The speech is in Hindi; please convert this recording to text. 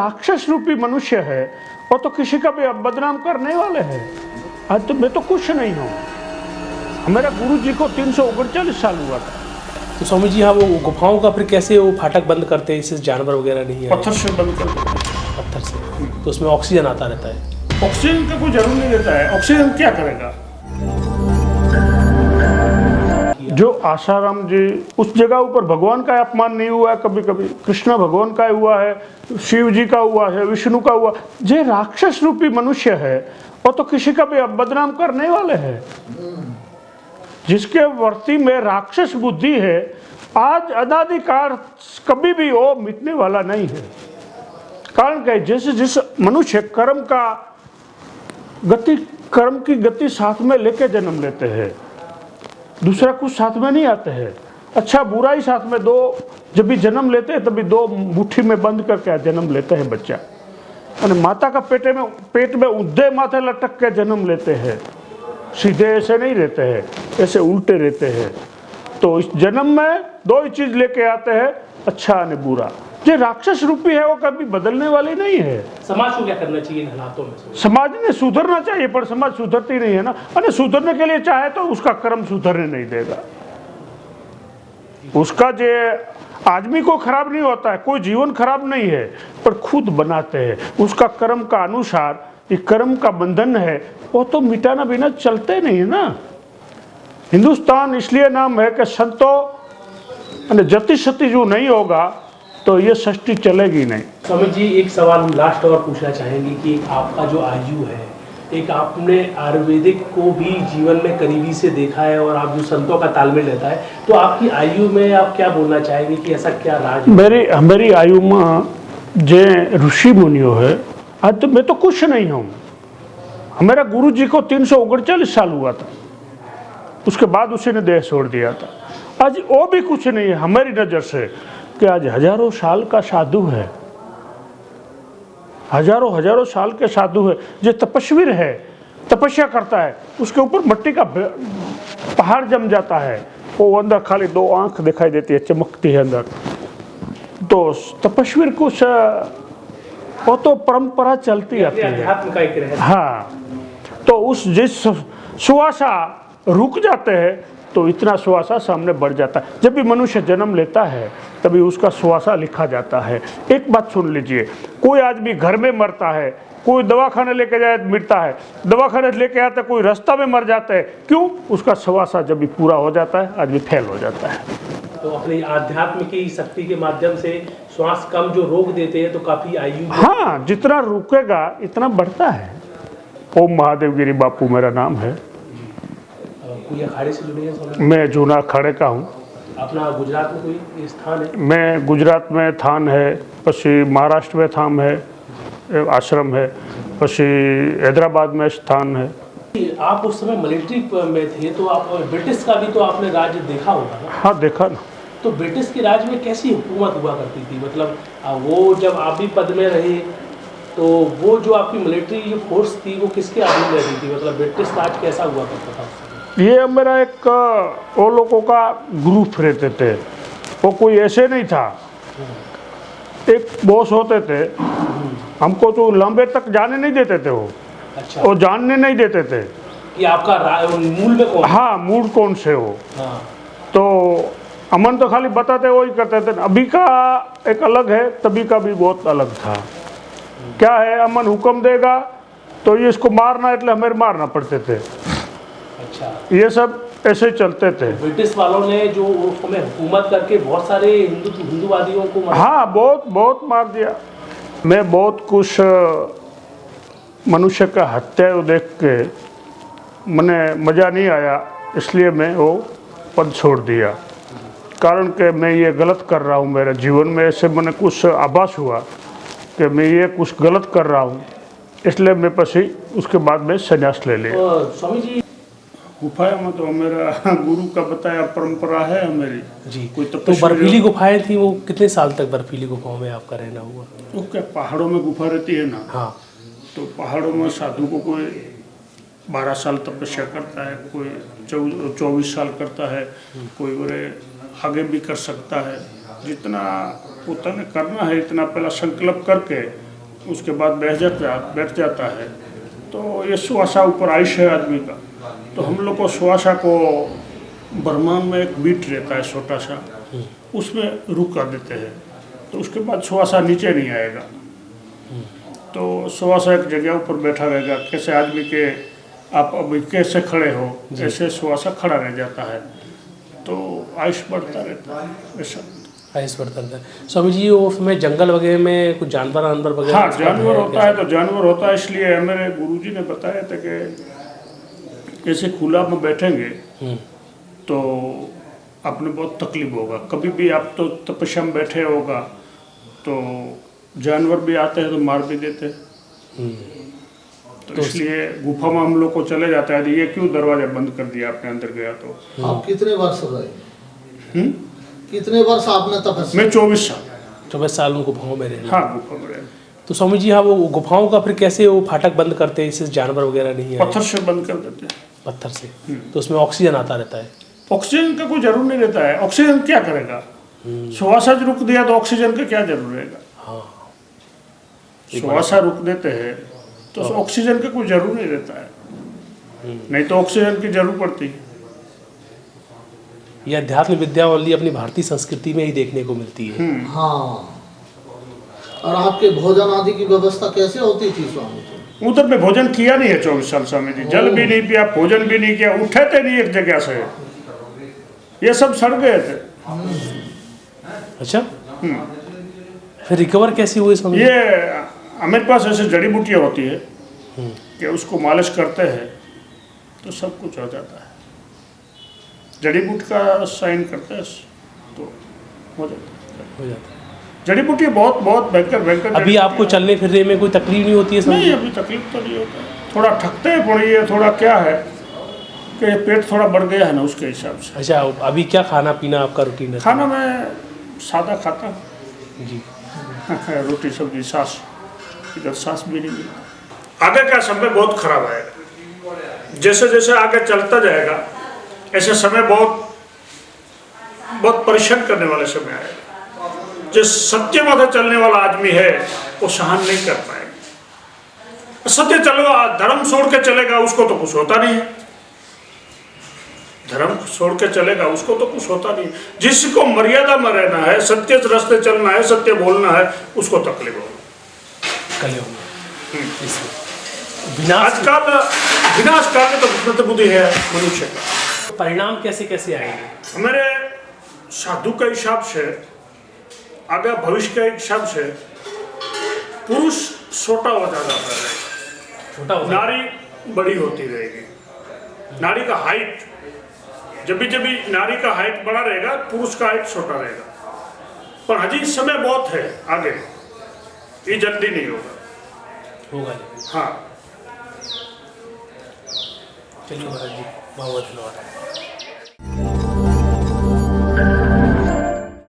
राक्षस रूपी मनुष्य है वो तो किसी का भी बदनाम करने वाले हैं। आज तो मैं तो कुछ नहीं हूँ। हमारा गुरु जी को 339 साल हुआ था। तो स्वामी जी, हाँ, वो गुफाओं का फिर कैसे वो फाटक बंद करते हैं, इससे जानवर वगैरह नहीं है? पत्थर से बंद कर देते हैं। पत्थर से। तो उसमें ऑक्सीजन आता रहता है? ऑक्सीजन का कोई जरूर नहीं रहता है। ऑक्सीजन क्या करेगा? जो आसाराम जी, उस जगह ऊपर भगवान का अपमान नहीं हुआ है कभी कभी। कृष्ण भगवान का हुआ है, शिव जी का हुआ है, विष्णु का हुआ। जो राक्षस रूपी मनुष्य है वो तो किसी का भी बदनाम करने वाले हैं। जिसके वर्ती में राक्षस बुद्धि है, आज अनादिकाल कभी भी वो मिटने वाला नहीं है। कारण क्या? जैसे जिस मनुष्य कर्म की गति साथ में लेके जन्म लेते हैं, दूसरा कुछ साथ में नहीं आते हैं। अच्छा बुराई साथ में दो, जब भी जन्म लेते हैं तभी दो मुट्ठी में बंद करके जन्म लेते हैं बच्चा। और माता का पेट में ऊंधे माथे लटक के जन्म लेते हैं। सीधे ऐसे नहीं रहते हैं, ऐसे उल्टे रहते हैं। तो इस जन्म में दो ही चीज लेके आते हैं, अच्छा और बुरा। जो राक्षस रूपी है वो कभी बदलने वाली नहीं है। समाज को क्या करना चाहिए इन हालातों में? समाज ने सुधरना चाहिए, पर समाज सुधरती नहीं है ना। अरे सुधरने के लिए चाहे तो उसका कर्म सुधरने नहीं देगा। उसका जो आदमी को खराब नहीं होता है, कोई जीवन खराब नहीं है, पर खुद बनाते हैं। उसका कर्म का अनुसार ये कर्म का बंधन है, वो तो मिटाना बिना चलते नहीं है ना। हिंदुस्तान इसलिए नाम है कि संतों जति सती जो नहीं होगा तो ये सृष्टि चलेगी नहीं। स्वामी जी, एक सवाल हम लास्ट और पूछना चाहेंगे कि आपका जो आयु है, एक आपने आयुर्वेदिक को भी जीवन में करीबी से देखा है और आप जो संतों का तालमेल रहता है, तो आपकी आयु में आप क्या बोलना चाहेंगे कि ऐसा क्या राज? मेरी आयु में जे ऋषि मुनियों है, आज तो मैं तो कुछ नहीं हूँ। हमारा गुरु जी को 339 साल हुआ था, उसके बाद उसी ने देह छोड़ दिया था। आज वो भी कुछ नहीं है हमारी नजर से कि आज हजारों साल का साधु है, हजारों साल के साधु है। जो तपस्वी है, तपस्या करता है, उसके ऊपर मिट्टी का पहाड़ जम जाता है, वो अंदर खाली दो आंख दिखाई देती है, चमकती है अंदर। तो तपस्वी कुछ वो तो परंपरा चलती आती है। हाँ, तो उस जिस सुवासा रुक जाते हैं तो इतना सुवासा सामने बढ़ जाता है। जब भी मनुष्य जन्म लेता है तभी उसका सुवासा लिखा जाता है। एक बात सुन लीजिए, कोई आदमी घर में मरता है, कोई दवाखाने लेके जाए मिटता है, दवाखाने लेके आता है, कोई रास्ता में मर जाता है। क्यों? उसका सुवासा जब भी पूरा हो जाता है आदमी फेल हो जाता है। तो अपनी आध्यात्म की शक्ति के माध्यम से श्वास कम जो रोक देते हैं तो काफी आयु, हाँ, जितना रुकेगा इतना बढ़ता है। ओम महादेव गिरी बापू मेरा नाम है। कोई अखाड़े से जुड़े हैं? मैं जूना अखाड़े का हूँ। अपना गुजरात में कोई स्थान है? मैं गुजरात में थान है, पछी महाराष्ट्र में थान है, आश्रम है, पछी हैदराबाद में स्थान है। आप उस समय मिलिट्री में थे तो आप ब्रिटिश का भी तो आपने राज्य देखा होगा ना? हाँ, देखा ना। तो ब्रिटिश के राज में कैसी हुकूमत हुआ करती थी? मतलब वो जब आप भी पद में रहे तो वो जो आपकी मिलिट्री जो फोर्स थी वो किसके अधीन रहती थी? मतलब ब्रिटिश राज कैसा हुआ करता था? ये मेरा एक वो लोगों का ग्रुप रहते थे, वो कोई ऐसे नहीं था। एक बॉस होते थे, हमको तो लंबे तक जाने नहीं देते थे वो। अच्छा। वो जानने नहीं देते थे कि आपका मूल में कौन? हाँ, मूल कौन से हो। हाँ। तो अमन तो खाली बताते वही करते थे। अभी का एक अलग है, तभी का भी बहुत अलग था। क्या है, अमन हुक्म देगा तो ये इसको मारना, इसलिए हमें मारना पड़ते थे। अच्छा। ये सब ऐसे चलते थे। ब्रिटिश वालों ने जो हमें हुकूमत करके बहुत सारे हिंदूवादियों को मारा। हाँ, बहुत मार दिया। मैं बहुत कुछ मनुष्य का हत्या देख के मैंने मज़ा नहीं आया, इसलिए मैं वो पद छोड़ दिया। कारण कि मैं ये गलत कर रहा हूँ, मेरे जीवन में ऐसे मैंने कुछ आभास हुआ कि मैं ये कुछ गलत कर रहा हूँ, इसलिए मैं पसी उसके बाद में संन्यास ले लिया। स्वामी जी, गुफाएं में तो मेरा गुरु का बताया परंपरा है मेरी जी। तो बर्फीली गुफाएं थी, वो कितने साल तक बर्फीली गुफाओं में आपका रहना हुआ? तो क्या पहाड़ों में गुफा रहती है ना। हाँ। तो पहाड़ों में साधु को कोई 12 साल तपस्या करता है, कोई 24 साल करता है, कोई बड़े आगे भी कर सकता है। जितना उतना करना है, इतना पहला संकल्प करके उसके बाद बैठ जाता है। तो ये सुहासा ऊपर आयुष है आदमी का। तो हम लोग को सुहासा को ब्रह्मांड में एक बीट रहता है छोटा सा, उसमें रुक कर देते हैं। तो उसके बाद सुहासा नीचे नहीं आएगा। तो सुहासा एक जगह ऊपर बैठा रहेगा। कैसे आदमी के आप अभी कैसे खड़े हो, ऐसे सुहासा खड़ा रह जाता है। तो आयुष बढ़ता रहता है ऐसा। आयुष बढ़ता रहता है। स्वामी जी वो उसमें जंगल वगैरह में कुछ जानवर वगैरह? हाँ, जानवर होता है। तो जानवर होता है इसलिए मेरे गुरुजी ने बताया था कि ऐसे खुला में बैठेंगे तो आपने बहुत तकलीफ होगा। कभी भी आप तो तपस्या में बैठे होगा तो जानवर भी आते हैं तो मार भी देते हैं। तो इसलिए गुफा में हम लोग को चले जाता है। ये क्यों दरवाजा बंद कर दिया आपने, अंदर गया तो। आप कितने वर्ष रहे? कितने वर्ष आपने तपस्या? मैं 24 साल। 24 साल उन गुफाओं में रहे? हाँ, गुफा में रहे। तो स्वामी जी हाँ, वो गुफाओं का फिर कैसे वो फाटक बंद करते हैं, इससे जानवर वगैरह नहीं है? पत्थर से बंद कर देते हैं। पत्थर से। तो उसमें ऑक्सीजन आता रहता है? ऑक्सीजन का कोई जरूर नहीं रहता है। ऑक्सीजन क्या करेगा? सुहासा रुक दिया तो ऑक्सीजन का क्या जरूर रहेगा? हाँ, सुहासा रुक देते हैं तो ऑक्सीजन का कोई जरूर नहीं रहता है। नहीं तो ऑक्सीजन की जरूर पड़ती है। ये अध्यात्म विद्या वाली अपनी भारतीय संस्कृति में ही देखने को मिलती है। हाँ। और आपके भोजन आदि की व्यवस्था कैसे होती थी स्वामी जी? उधर में भोजन किया नहीं है 24 साल स्वामी जी। जल भी नहीं पिया, भोजन भी नहीं किया, उठे थे नहीं एक जगह से। ये सब सड़ गए थे। अच्छा, फिर रिकवर कैसी हुई स्वामी? ये हमारे पास ऐसे जड़ी बूटियाँ होती है कि उसको मालिश करते हैं तो सब कुछ हो जाता है। जड़ी बूटी का साइन करते हैं तो हो जाता है। जड़ी बूटी बहुत बहुत भयंकर। अभी आपको चलने फिरने में कोई तकलीफ नहीं होती है स्वामी? नहीं, अभी तकलीफ तो नहीं होता है। थोड़ा थकते हैं पड़ी है। थोड़ा क्या है कि पेट थोड़ा बढ़ गया है ना, उसके हिसाब से। अच्छा, अभी क्या खाना पीना आपका रूटीन है? खाना मैं सादा खाता हूँ जी। रोटी सब्जी छाछ। इधर छाछ भी नहीं मिलता। आगे का समय बहुत खराब आएगा। जैसे जैसे आगे चलता जाएगा ऐसे समय बहुत बहुत परेशान करने वाले समय आएगा। जो सत्य माथे चलने वाला आदमी है वो सहन नहीं कर पाएगा। सत्य चलेगा, धर्म छोड़ के चलेगा उसको तो कुछ होता नहीं है। धर्म छोड़ के चलेगा उसको तो कुछ होता नहीं। जिसको मर्यादा में रहना है, सत्य रास्ते चलना है, सत्य बोलना है, उसको तकलीफ होगी। आजकल विनाश काल में तो विपरीत बुद्धि है मनुष्य का। परिणाम कैसे कैसे आएंगे? हमारे साधु के हिसाब से, आगे भविष्य के हिसाब से, पुरुष छोटा होता जाता है, नारी बड़ी होती रहेगी। नारी का हाइट जब भी नारी का हाइट बड़ा रहेगा, पुरुष का हाइट छोटा रहेगा। पर अभी समय बहुत है आगे, ये जल्दी नहीं होगा। हाँ, चलिए महाराज जी, बहुत धन्यवाद।